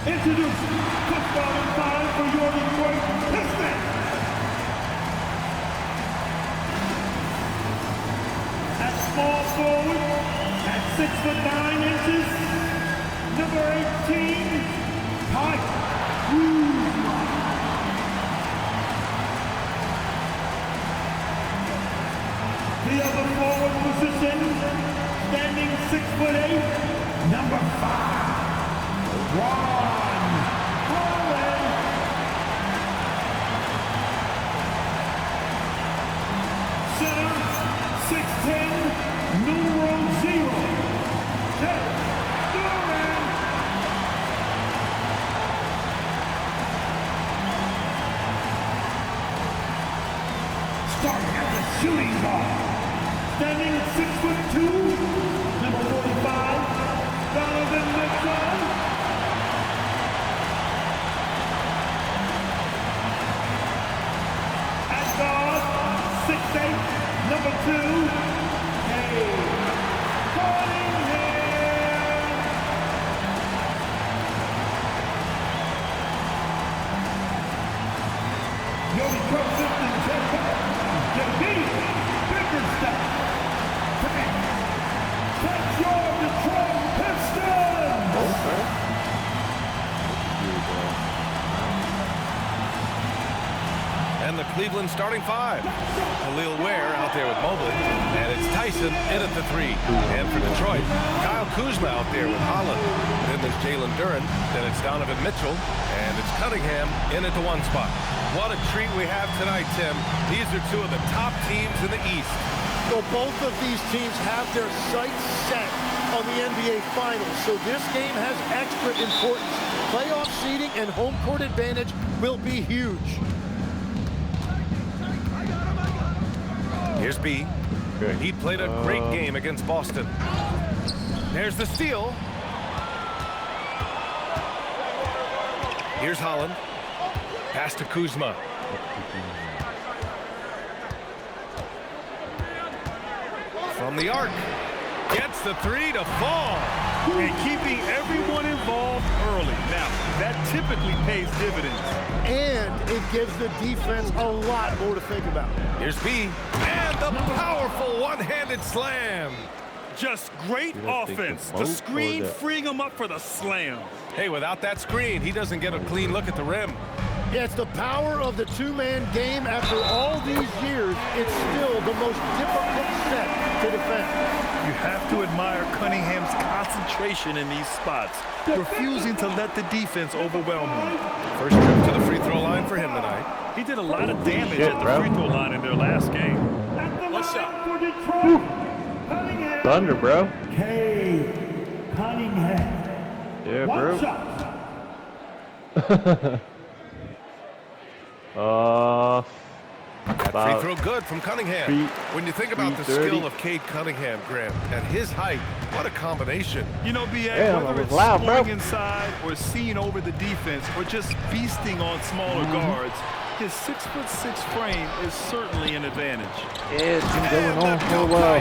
Introducing football and five for your Detroit Pistons. At small forward, at 6'9", number 18, Kuzma. The other forward position, standing 6'8", number 5, Ron Holland. Center, 6'10", numero 0, Ted Duran. Starting at the shooting guard, standing 6'2", number 45, Donovan Mitchell. At guard, 6'8", number 2, Cunningham. Your Detroit Pistons head coach, Jimmy Bickerstaff. That's your Detroit Pistons! And the Cleveland starting five. Khalil Ware out there with Mobley. And it's Tyson in at the 3. And for Detroit, Kyle Kuzma out there with Holland. Then there's Jalen Duren. Then it's Donovan Mitchell. And it's Cunningham in at the 1 spot. What a treat we have tonight, Tim. These are two of the top teams in the East. Well, both of these teams have their sights set on the NBA Finals, so this game has extra importance. Playoff seeding and home court advantage will be huge. Here's B. Good. He played a great game against Boston. There's the steal. Here's Holland. Pass to Kuzma. From the arc. Gets the 3 to fall. And keeping everyone involved early. Now, that typically pays dividends. And it gives the defense a lot more to think about. Here's B. And the powerful one-handed slam. Just great offense. The screen freeing him up for the slam. Hey, without that screen, he doesn't get a clean look at the rim. Yeah, it's the power of the two-man game. After all these years, it's still the most difficult set to defend. You have to admire Cunningham's concentration in these spots, refusing to let the defense overwhelm him. First trip to the free throw line for him tonight. He did a lot of damage at the free throw line in their last game. What's up? Thunder, bro. K. Cunningham. Yeah, bro. That free throw good from Cunningham. When you think about the skill of Cade Cunningham, Graham, at his height, what a combination. You know, B.A., Damn, whether it's loud, scoring bro. inside or seeing over the defense or just feasting on smaller guards, his 6'6" frame is certainly an advantage. Yeah, it's been going on for a while.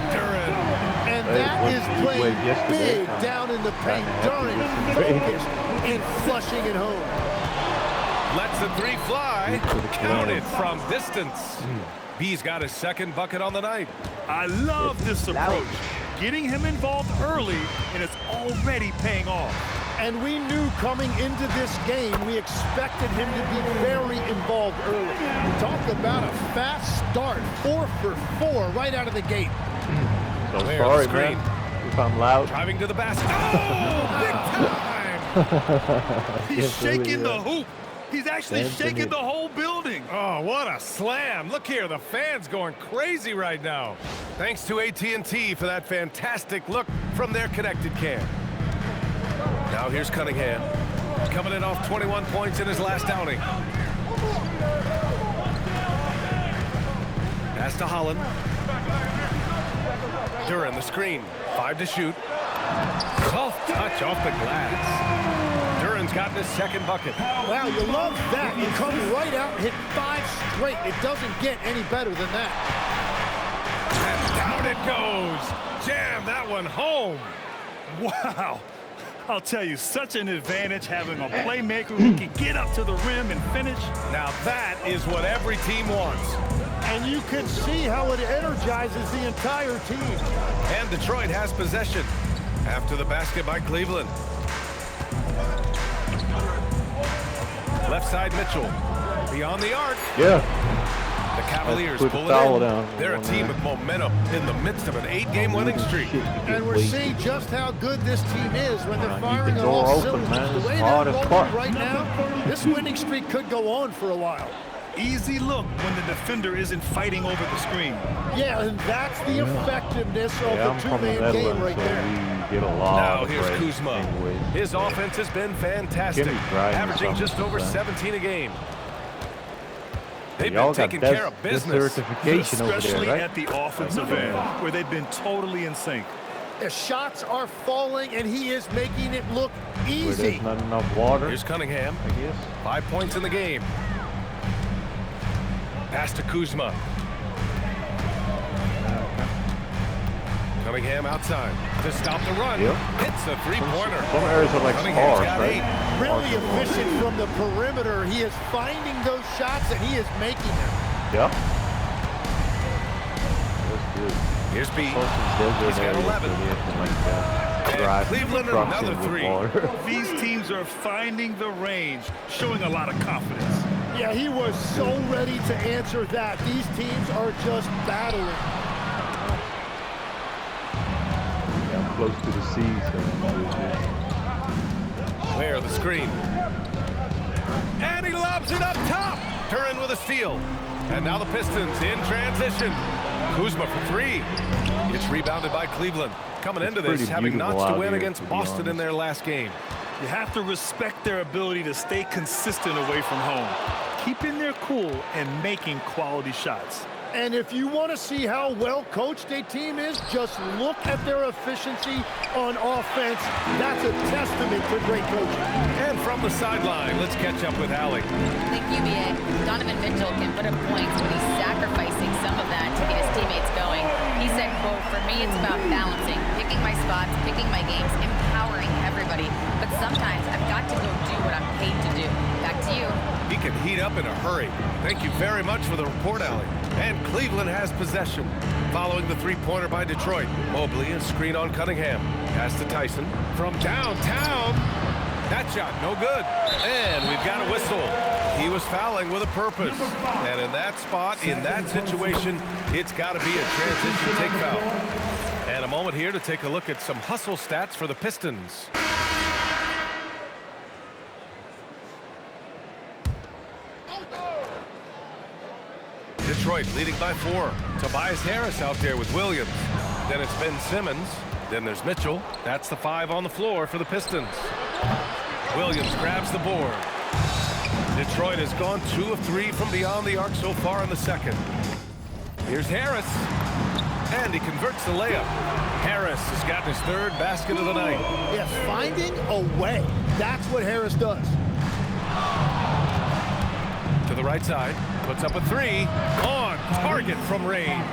And that is playing big down in the paint. Duren focused and flushing it home. Lets the 3 fly. Counted from distance. B's got his second bucket on the night. I love this approach. Getting him involved early, and it's already paying off. And we knew coming into this game, we expected him to be very involved early. Talk about a fast start. 4 for 4 right out of the gate. So There's sorry, the screen. man. If I'm loud. Driving to the basket. Oh, big time! He's Yes, really shaking the is. hoop. He's actually shaking the whole building. Oh, what a slam. Look here, the fans going crazy right now. Thanks to AT&T for that fantastic look from their connected cam. Now here's Cunningham. He's coming in off 21 points in his last outing. Pass to Holland. Duren, the screen. 5 to shoot. Soft touch off the glass. Duren's gotten his second bucket. Wow, you love that. You come right out and hit 5 straight. It doesn't get any better than that. And down it goes. Jam that one home. Wow. I'll tell you, such an advantage having a playmaker who can get up to the rim and finish. Now that is what every team wants. And you can see how it energizes the entire team. And Detroit has possession after the basket by Cleveland. Left side Mitchell. Beyond the arc. Yeah. The Cavaliers Put the pull foul it in. down. They're a team with momentum in the midst of an 8-game winning streak. And we're seeing just how good this team is when they're Keep firing the on all door open, cylinders. man. The It's way hard they're as rolling fuck. right now, this winning streak could go on for a while. Easy look when the defender isn't fighting over the screen. Yeah, and that's the effectiveness of Yeah, the I'm from the two-man game Netherlands, right so there. we get a lot Now of here's breaks Kuzma. anyways. His offense has been fantastic, Jimmy's driving averaging just something, over man. 17 a game. They've Y'all been got taking this care of business. certification over there, Especially right? at the offensive end, where they've been totally in sync. The shots are falling, and he is making it look Where easy. there's not enough water, Here's Cunningham. I guess. 5 points in the game. Pass to Kuzma. Cunningham outside to stop the run. Yep. Hits a three-pointer. Some areas are like Cunningham's sparse, got right? 8. Really efficient from the perimeter. He is finding those shots, and he is making them. Yeah. That's good. Here's B. Close to desert He's got areas 11. where they have to, like, And drive Cleveland trucks another in with 3. water. These teams are finding the range, showing a lot of confidence. Yeah, he was so ready to answer that. These teams are just battling. Yeah, I'm close to the sea, so Where the screen. And he lobs it up top. Turin with a steal. And now the Pistons in transition. Kuzma for 3. It's rebounded by Cleveland. Coming into this, pretty having beautiful notched a out win here, against to be Boston in honest. their last game. You have to respect their ability to stay consistent away from home, keeping their cool and making quality shots. And if you want to see how well coached a team is, just look at their efficiency on offense. That's a testament to great coaching. And from the sideline, let's catch up with Allie. Think UVA, Donovan Mitchell can put up points, but he's sacrificing some of that to get his teammates going. He said, quote, "For me, it's about balancing, picking my spots, picking my games, empowering everybody. But sometimes I've got to go do what I'm paid to do." Back to you. He can heat up in a hurry. Thank you very much for the report, Allie. And Cleveland has possession. Following the three-pointer by Detroit. Mobley, a screen on Cunningham. Pass to Tyson from downtown. That shot, no good. And we've got a whistle. He was fouling with a purpose. And in that spot, in that situation, it's got to be a transition take foul. And a moment here to take a look at some hustle stats for the Pistons. Detroit leading by 4. Tobias Harris out there with Williams. Then it's Ben Simmons. Then there's Mitchell. That's the 5 on the floor for the Pistons. Williams grabs the board. Detroit has gone 2 of 3 from beyond the arc so far in the second. Here's Harris. And he converts the layup. Harris has gotten his 3rd basket of the night. Yeah, finding a way. That's what Harris does. To the right side. Puts up a 3. On target from range.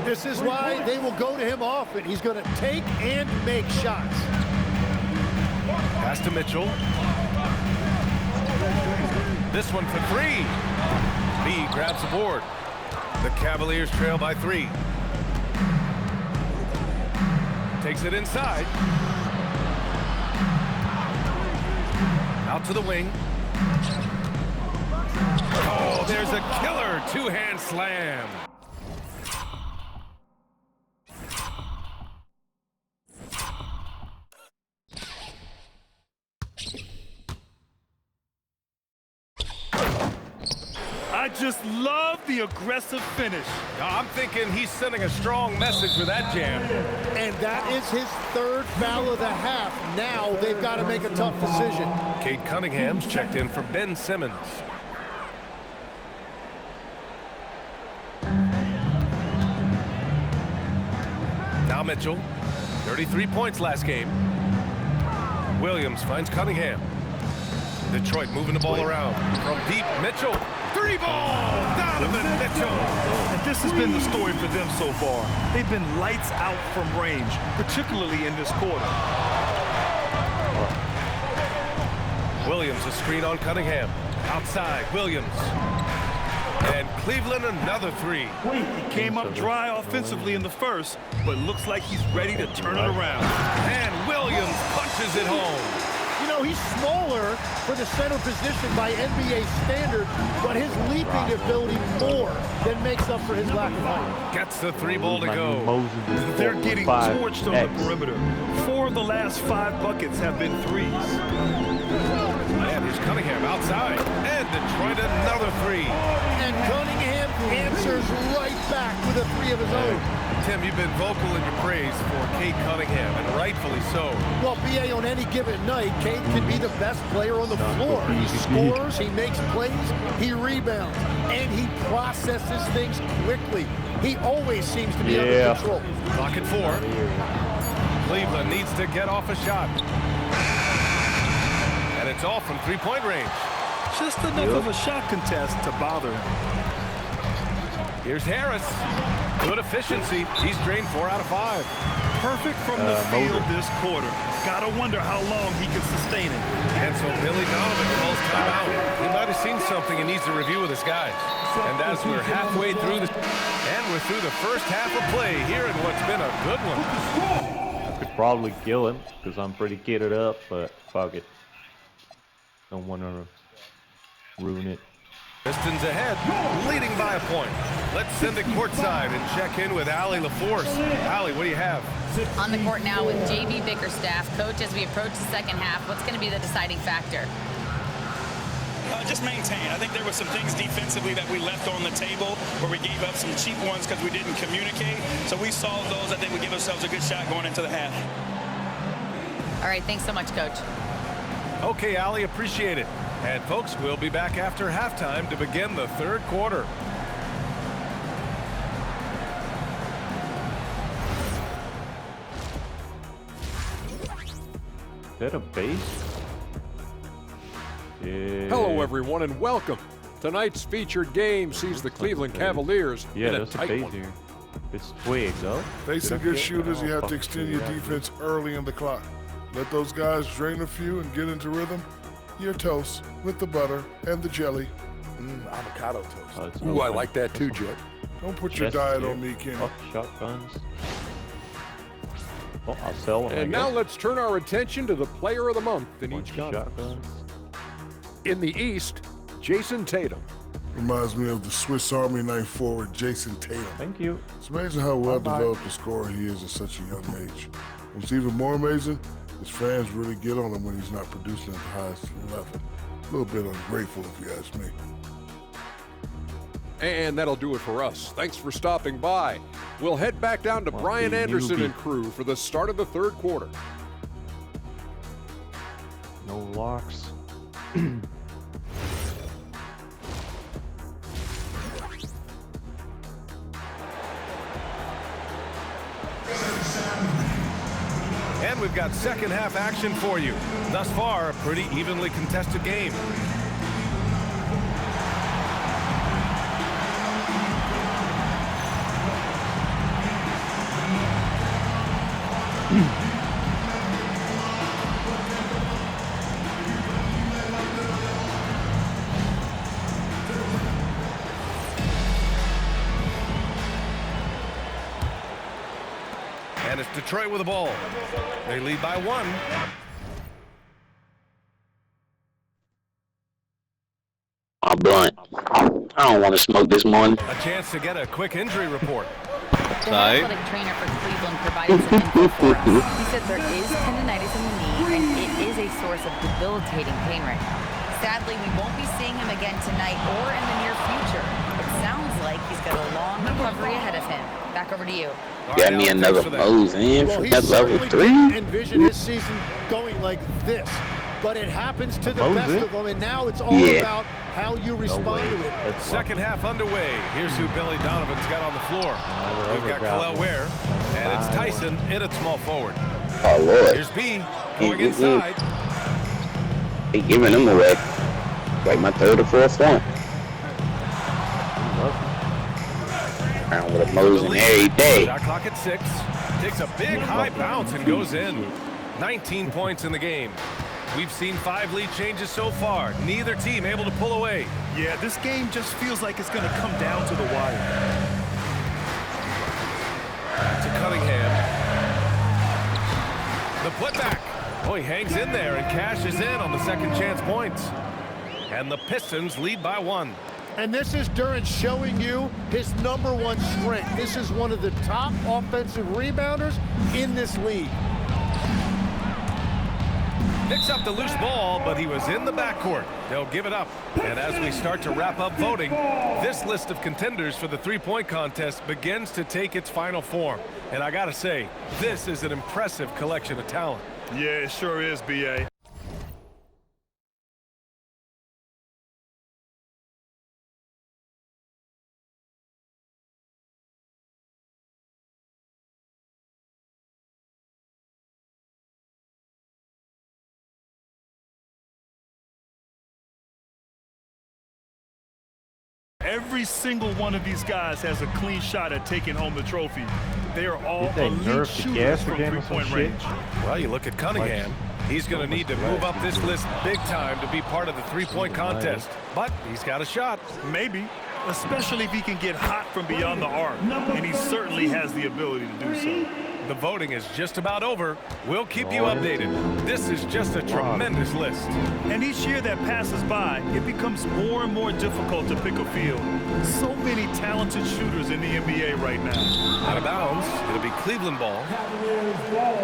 This is why they will go to him often. He's going to take and make shots. Pass to Mitchell. This one for 3. B grabs the board. The Cavaliers trail by 3. Takes it inside. Out to the wing. Oh, there's a killer 2-hand slam. I just love the aggressive finish. I'm thinking he's sending a strong message with that jam. And that is his 3rd foul of the half. Now they've got to make a tough decision. Cade Cunningham's checked in for Ben Simmons. Now Mitchell, 33 points last game. Williams finds Cunningham. Detroit moving the ball around. From deep, Mitchell. 3-ball! Donovan Mitchell! And this has been the story for them so far. They've been lights out from range, particularly in this quarter. Williams, a screen on Cunningham. Outside, Williams. And Cleveland, another three. He came up dry offensively in the first, but looks like he's ready to turn it around. And Williams punches it home. You know, he's smaller for the center position by NBA standard, but his leaping ability more than makes up for his lack of height. Gets the three ball to go. They're getting torched on the perimeter. 4 of the last 5 buckets have been threes. And here's Cunningham outside. And Detroit another three. And Cunningham answers right back with a three of his own. Tim, you've been vocal in your praise for Cade Cunningham, and rightfully so. Well, BA, on any given night, Cade can be the best player on the floor. He scores, he makes plays, he rebounds, and he processes things quickly. He always seems to be under control. Clock at 4. Cleveland needs to get off a shot. And it's off from three-point range. Just enough of a shot contest to bother him. Here's Harris. Good efficiency. He's drained 4 out of 5. Perfect from the field this quarter. Gotta wonder how long he can sustain it. And so Billy Donovan calls timeout. He might have seen something he needs to review with his guys. And as we're halfway through we're through the first half of play here in what's been a good one. I could probably kill him because I'm pretty kitted up, but fuck it. Don't want to ruin it. Pistons ahead, leading by a point. Let's send it courtside and check in with Allie LaForce. Allie, what do you have? On the court now with JB Bickerstaff. Coach, as we approach the second half, what's going to be the deciding factor? Just maintain. I think there were some things defensively that we left on the table where we gave up some cheap ones because we didn't communicate. So we solved those. I think we give ourselves a good shot going into the half. All right, thanks so much, Coach. Okay, Allie, appreciate it. And folks, we'll be back after halftime to begin the third quarter. Is that a base? Yeah. Hello, everyone, and welcome. Tonight's featured game sees the Cleveland Cavaliers in a that's a tight base one. here. It's twig, though. Facing good shooters, you have to extend your defense early in the clock. Let those guys drain a few and get into rhythm. Your toast with the butter and the jelly. Avocado toast. Ooh, I like that too, Jet. Don't put your diet on me, Kenny. Fuck shotguns. Well, I'll sell them. And now let's turn our attention to the player of the month in each conference. Shotguns. In the East, Jason Tatum. Reminds me of the Swiss Army knife forward, Jason Tatum. Thank you. It's amazing how well developed a scorer he is at such a young age. What's even more amazing, his fans really get on him when he's not producing at the highest level. A little bit ungrateful, if you ask me. And that'll do it for us. Thanks for stopping by. We'll head back down to Brian Anderson and crew for the start of the third quarter. No locks. And we've got second half action for you. Thus far, a pretty evenly contested game. And it's Detroit with the ball. They lead by 1. I'm blunt. I don't want to smoke this morning. A chance to get a quick injury report. The athletic trainer for Cleveland provided some info for us. He said there is tendonitis in the knee, and it is a source of debilitating pain right now. Sadly, we won't be seeing him again tonight or in the near future. It sounds like he's got a long recovery ahead of him. Back over to you. Got me another pose in Well, for he that level certainly 3. didn't envision his season going like this, but it happens to the best of them, and now it's all about how you respond to it. Second half underway. Here's who Billy Donovan's got on the floor. We've got Khalil Ware, and it's Tyson in at small forward. Oh, Lord. Here's B going inside. He giving them away. Like my third or fourth one. Around with a Moses every day. Shot clock at 6. Takes a big high bounce and goes in. 19 points in the game. We've seen 5 lead changes so far. Neither team able to pull away. Yeah, this game just feels like it's going to come down to the wire. Back to Cunningham. The putback. Oh, he hangs in there and cashes in on the second chance points. And the Pistons lead by 1. And this is Duren showing you his #1 strength. This is one of the top offensive rebounders in this league. Picks up the loose ball, but he was in the backcourt. They'll give it up. And as we start to wrap up voting, this list of contenders for the three-point contest begins to take its final form. And I gotta say, this is an impressive collection of talent. Yeah, it sure is, B.A. Every single one of these guys has a clean shot at taking home the trophy. They are all elite shooters from three-point range. Well, you look at Cunningham. He's going to need to move up this list big time to be part of the three-point contest. But he's got a shot. Maybe, especially if he can get hot from beyond the arc. And he certainly has the ability to do so. The voting is just about over. We'll keep you updated. This is just a tremendous list. And each year that passes by, it becomes more and more difficult to pick a field. So many talented shooters in the NBA right now. Out of bounds, it'll be Cleveland ball.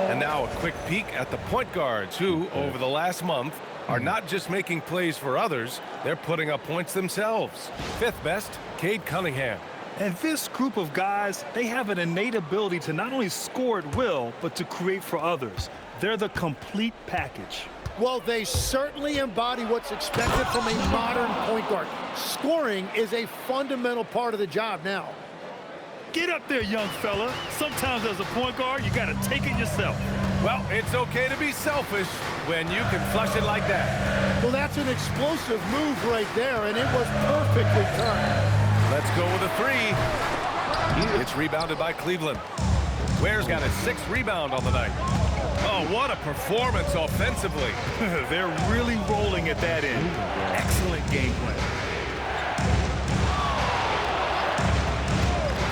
And now a quick peek at the point guards who, over the last month, are not just making plays for others, they're putting up points themselves. 5th best, Cade Cunningham. And this group of guys, they have an innate ability to not only score at will, but to create for others. They're the complete package. Well, they certainly embody what's expected from a modern point guard. Scoring is a fundamental part of the job now. Get up there, young fella. Sometimes as a point guard, you got to take it yourself. Well, it's okay to be selfish when you can flush it like that. Well, that's an explosive move right there, and it was perfectly timed. Let's go with a 3. It's rebounded by Cleveland. Ware's got a 6th rebound on the night. Oh, what a performance offensively. They're really rolling at that end. Excellent game plan.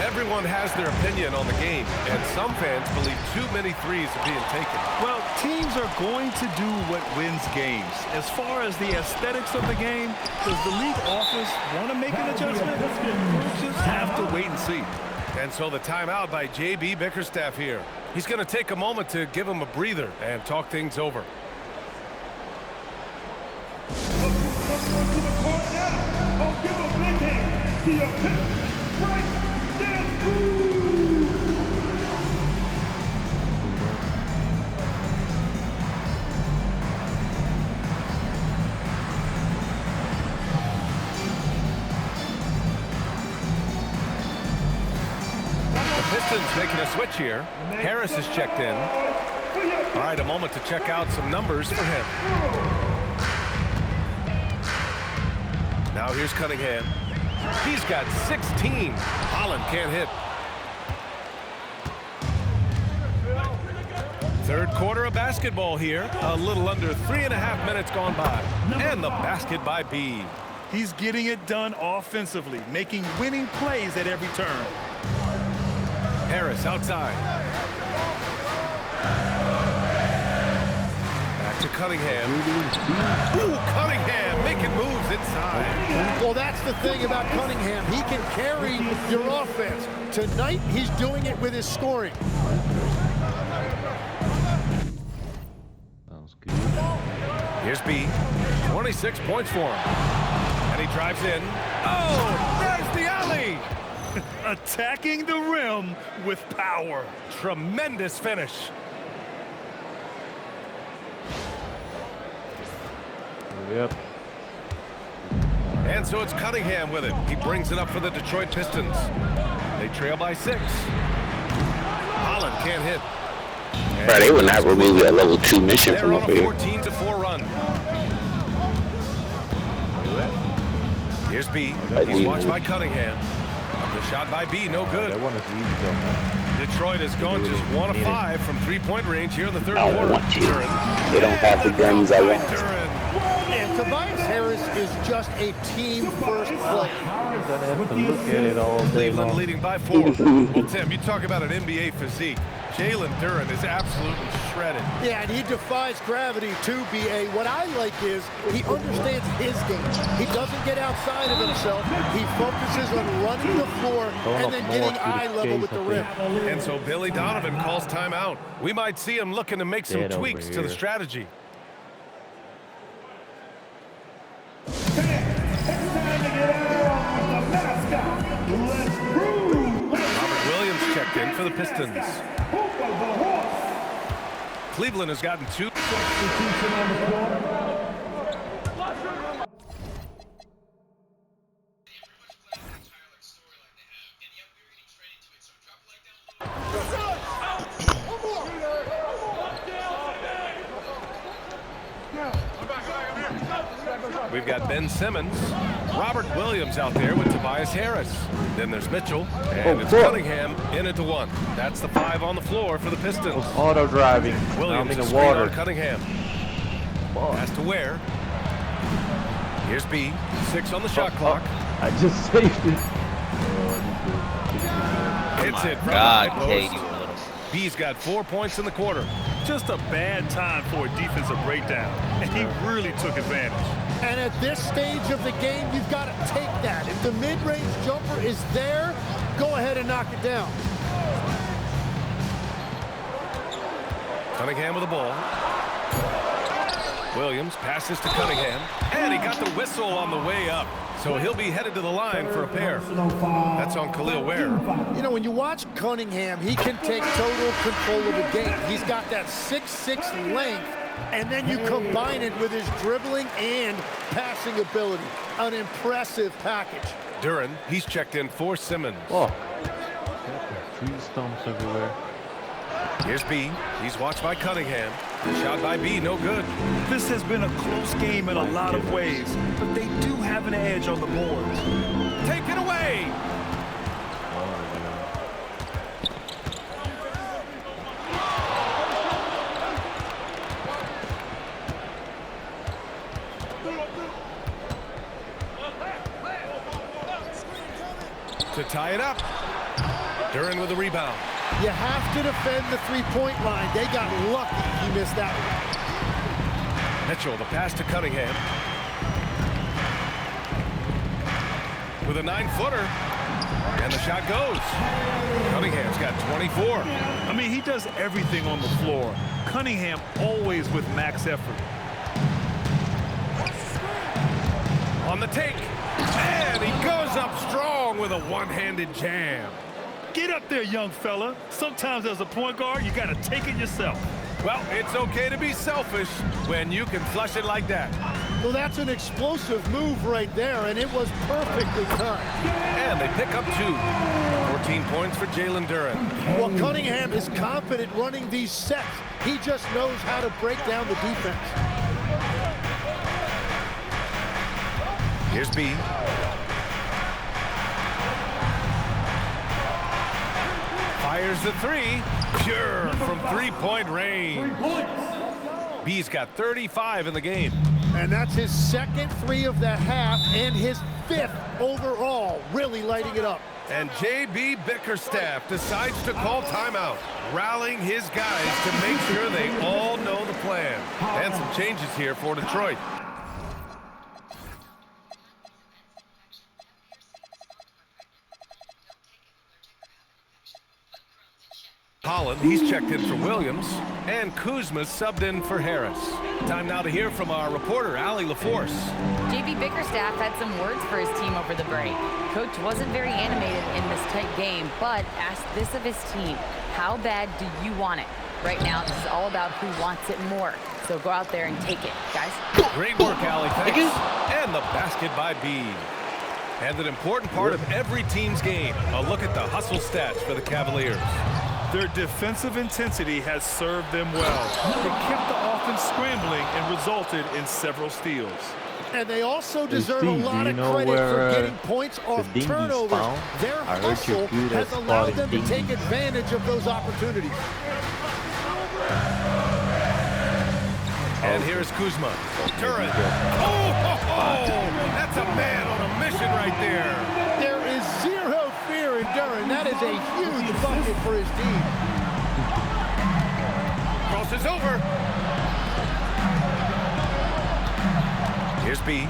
Everyone has their opinion on the game, and some fans believe too many threes are being taken. Well, teams are going to do what wins games. As far as the aesthetics of the game, does the league office want to make an adjustment? We'll just have to wait and see. And so the timeout by J.B. Bickerstaff here. He's going to take a moment to give him a breather and talk things over. Pistons making a switch here. Harris is checked in. All right, a moment to check out some numbers for him. Now here's Cunningham. He's got 16. Holland can't hit. Third quarter of basketball here. A little under 3.5 minutes gone by. And the basket by B. He's getting it done offensively, making winning plays at every turn. Harris outside. Back to Cunningham. Ooh, Cunningham making moves inside. Well, that's the thing about Cunningham. He can carry your offense. Tonight, he's doing it with his scoring. That was good. Here's B. 26 points for him. And he drives in. Oh, there's the alley. Attacking the rim with power. Tremendous finish. Yep. And so it's Cunningham with it. He brings it up for the Detroit Pistons. They trail by 6. Holland can't hit. Bro, they would not remove a level 2 mission They're from on over a here. 14-4 run. Here's B. He's watched by Cunningham. The shot by B, no good. That one is easy though, man. Detroit has gone just 1 of 5 from three-point range here in the third I quarter. want you. They don't have the guns I want. And Tobias Harris is just a team-first player. I'm gonna have to look at it all day Cleveland long. leading by 4. Well, Tim, you talk about an NBA physique. Jalen Duren is absolutely shredded. Yeah, and he defies gravity too, B.A. What I like is he understands his game. He doesn't get outside of himself. He focuses on running the floor and then getting eye level with the rim. And so Billy Donovan calls timeout. We might see him looking to make some tweaks to the strategy. Robert Williams checked in for the Pistons. Cleveland has gotten 2. We've got Ben Simmons, Robert Williams out there with Tobias Harris. Then there's Mitchell, and it's Cunningham in at the 1. That's the 5 on the floor for the Pistons. Auto driving. Williams I'm in is the water. on Cunningham. Pass to Ware. Here's B, 6 on the shot clock. I just saved it. Hits it from God, the high Cade, post. you little. B's got 4 points in the quarter. Just a bad time for a defensive breakdown, and he really took advantage. And at this stage of the game, you've got to take that. If the mid-range jumper is there, go ahead and knock it down. Cunningham with the ball. Williams passes to Cunningham, and he got the whistle on the way up. So he'll be headed to the line for a pair. That's on Khalil Ware. You know, when you watch Cunningham, he can take total control of the game. He's got that 6'6" length, and then you combine it with his dribbling and passing ability. An impressive package. Duren, he's checked in for Simmons. Oh, tree stumps everywhere. Here's B. He's watched by Cunningham. The shot by B, no good. This has been a close game in a lot of ways, but they do have an edge on the boards. Take it away. To tie it up. Duren with the rebound. You have to defend the three-point line. They got lucky he missed that one. Mitchell, the pass to Cunningham. With a 9-footer. And the shot goes. Cunningham's got 24. I mean, he does everything on the floor. Cunningham always with max effort. On the take. And he goes up strong with a one-handed jam. Get up there, young fella. Sometimes as a point guard, you got to take it yourself. Well, it's okay to be selfish when you can flush it like that. Well, that's an explosive move right there, and it was perfectly timed. And they pick up 2. 14 points for Jalen Duren. Well, Cunningham is confident running these sets. He just knows how to break down the defense. Here's B. Fires the 3. Pure from three-point range. B's got 35 in the game. And that's his second 3 of the half and his 5th overall, really lighting it up. And J.B. Bickerstaff decides to call timeout, rallying his guys to make sure they all know the plan. And some changes here for Detroit. Holland, he's checked in for Williams, and Kuzma's subbed in for Harris. Time now to hear from our reporter, Allie LaForce. J.B. Bickerstaff had some words for his team over the break. Coach wasn't very animated in this tight game, but asked this of his team: how bad do you want it? Right now, this is all about who wants it more. So go out there and take it, guys. Great work, Allie, thanks. And the basket by B. And an important part of every team's game, a look at the hustle stats for the Cavaliers. Their defensive intensity has served them well. It kept the offense scrambling and resulted in several steals. And they also deserve a lot of credit for getting points off turnovers. Their hustle has allowed them to take advantage of those opportunities. And here's Kuzma. Duren. That's a man on a mission right there. There is zero fear in Duren. That is a huge bucket for his team. Crosses over. Here's B.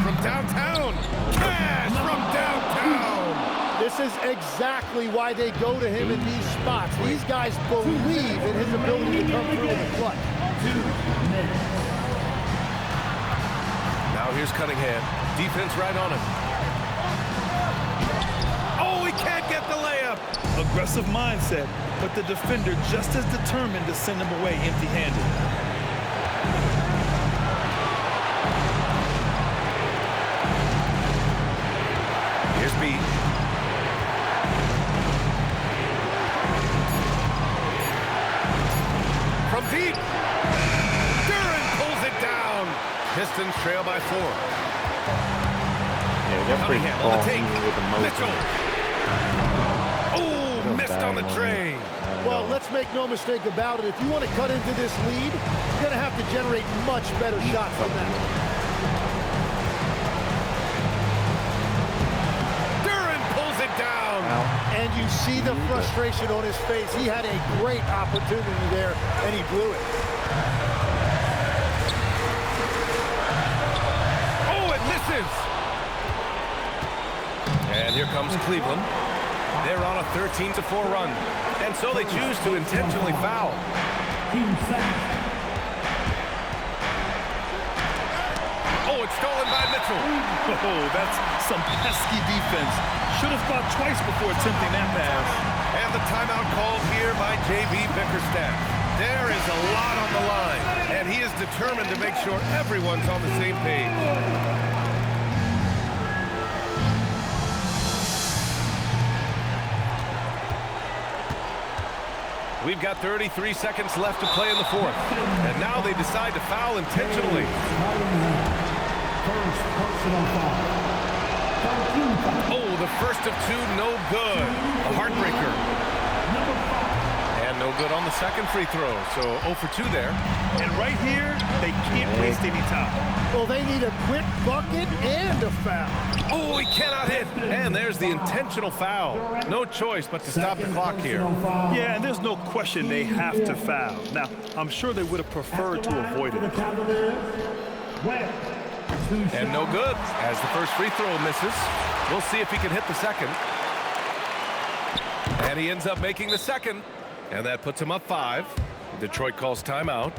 From downtown. Cash from downtown. This is exactly why they go to him in these spots. These guys believe in his ability to come through in the clutch. Now here's Cunningham. Defense right on him. Oh, he can't get the layup. Aggressive mindset, but the defender just as determined to send him away empty-handed. Here's B. From deep. Duren pulls it down. Pistons trail by 4. Yeah, they're pretty Cunningham on the take. with the Mitchell. Oh, missed on the tray. Well, let's make no mistake about it. If you want to cut into this lead, you're going to have to generate much better shots from that. Duren pulls it down. And you see the frustration on his face. He had a great opportunity there, and he blew it. Oh, it misses. And here comes Cleveland. They're on a 13-4 run. And so they choose to intentionally foul. Oh, it's stolen by Mitchell. Oh, that's some pesky defense. Should have thought twice before attempting that pass. And the timeout called here by J.B. Bickerstaff. There is a lot on the line, and he is determined to make sure everyone's on the same page. We've got 33 seconds left to play in the 4th. And now they decide to foul intentionally. Oh, the first of 2, no good. A heartbreaker. And no good on the second free throw. So 0 for 2 there. And right here, they can't waste any time. Well, they need a quick bucket and a foul. Oh, he cannot hit. And there's the intentional foul. No choice but to stop the clock here. Yeah, and there's no question they have to foul. Now, I'm sure they would have preferred to avoid it. And no good as the first free throw misses. We'll see if he can hit the second. And he ends up making the second. And that puts him up 5. Detroit calls timeout.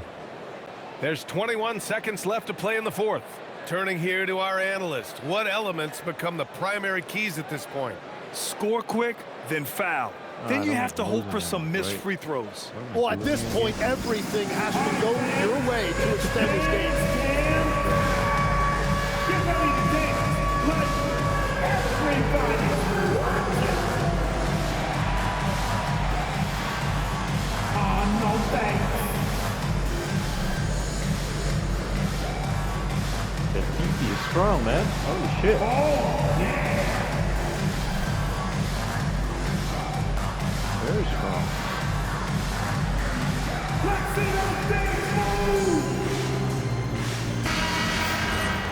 There's 21 seconds left to play in the 4th. Turning here to our analyst. What elements become the primary keys at this point? Score quick, then foul. Then you have to hope for some missed free throws. Well, at this point, everything has to go your way to extend this game. That DP is strong, man. Holy shit. Very strong.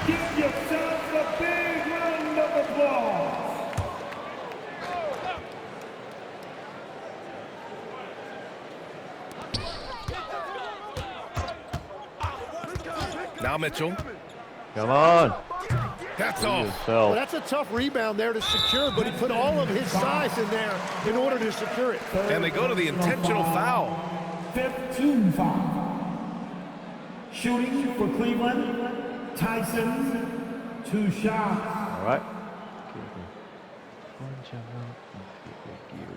Give yourselves a big round of applause. Now Mitchell. Come on. That's off. Well, that's a tough rebound there to secure, but he put all of his size in there in order to secure it. And they go to the intentional foul. 15 foul. Shooting for Cleveland, Tyson, 2 shots. All right. Punch him out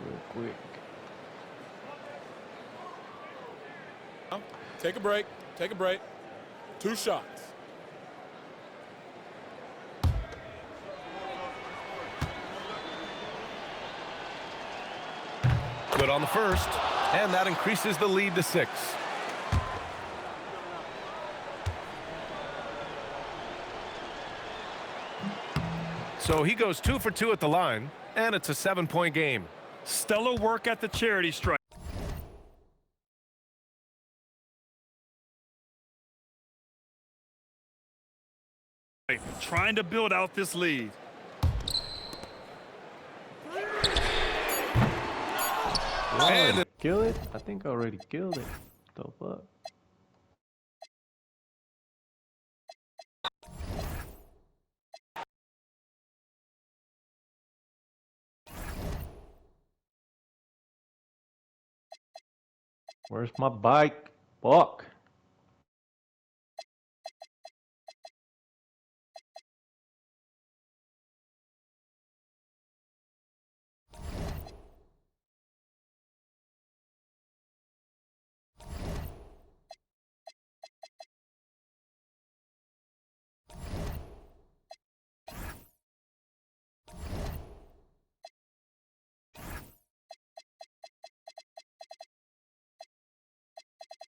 real quick. Take a break. Take a break. 2 shots. Good on the first, and that increases the lead to 6. So he goes 2 for 2 at the line, and it's a 7-point game. Stellar work at the charity stripe. Trying to build out this lead. And Kill it? I think I already killed it. The fuck? Where's my bike? Fuck.